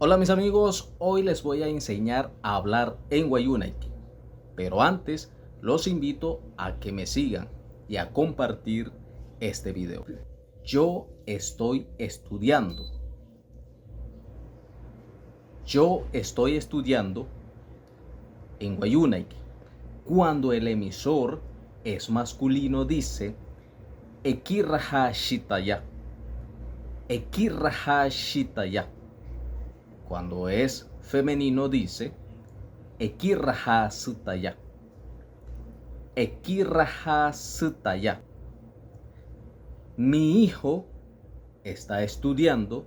Hola mis amigos, hoy les voy a enseñar a hablar en Wayuunaiki, pero antes los invito a que me sigan y a compartir este video. Yo estoy estudiando. Yo estoy estudiando en Wayuunaiki. Cuando el emisor es masculino dice Ekiraha Shitaya. Ekiraha Shitaya. Cuando es femenino dice Ekiraha Sutaya. Ekiraha Sutaya. Mi hijo está estudiando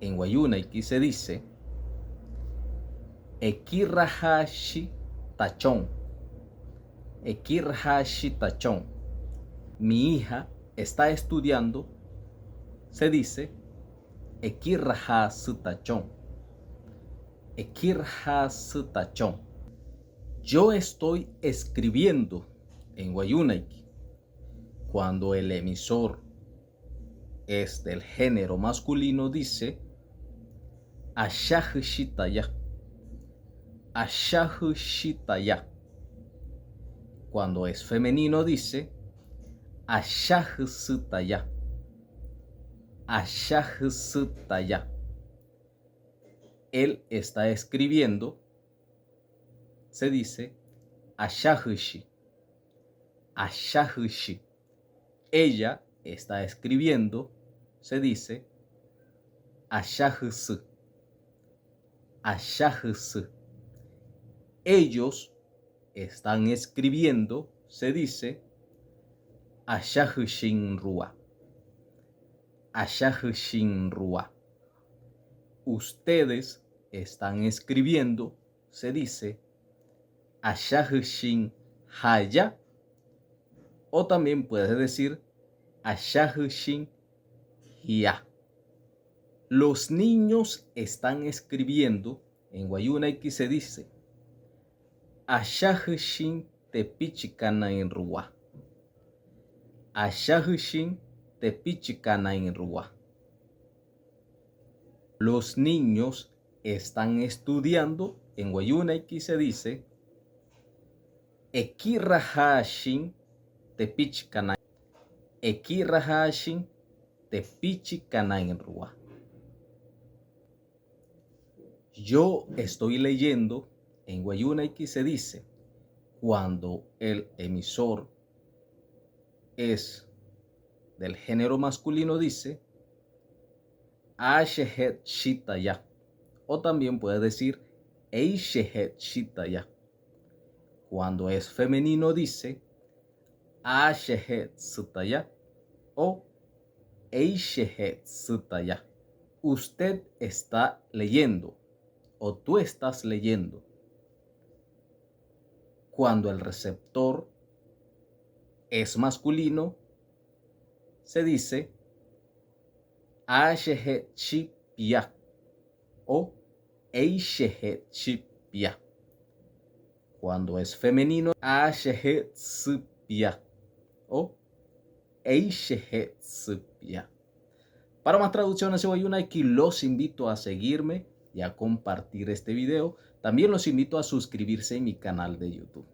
en Wayuunaiki se dice Ekirahashi Tachon. Ekirahashi Tachon. Mi hija está estudiando se dice Ekiraha Sutachon. Ekiraha Sutachon. Yo estoy escribiendo en Wayuunaiki. Cuando el emisor es del género masculino dice Ashahu Shitaya. Ashahu Shitaya. Cuando es femenino dice Ashahu Sutaya. Ashahu Sutaya. Él está escribiendo se dice Ashahushi. Ashahushi. Ella está escribiendo se dice Ashahusu. Ashahusu. Ellos están escribiendo se dice Ashahushinrua. Ashahushinrua. Ustedes están escribiendo se dice Ashahushin Haya, o también puedes decir Ashahushin Hia. Los niños están escribiendo en Wayuunaiki se dice Ashahushin Tepichikana en Rua. Ashahushin Tepichikana en Rua. Los niños están estudiando en Wayuunaiki se dice Ekirahashin Tepichikana. Ekirahashin Tepichikana en Rua. Yo estoy leyendo en Wayuunaiki se dice cuando el emisor es del género masculino dice Ashehet Shitaya, o también puede decir Eishehet Shitaya. Cuando es femenino dice Ashehet Sutaya o Eishehet Sutaya. Usted está leyendo o tú estás leyendo. Cuando el receptor es masculino se dice Ashehet Shipya o Eishehet Shipya. Cuando es femenino, Ashehet Supya o Eishehet Supya. Para más traducciones de Wayuunaiki los invito a seguirme y a compartir este video. También los invito a suscribirse en mi canal de YouTube.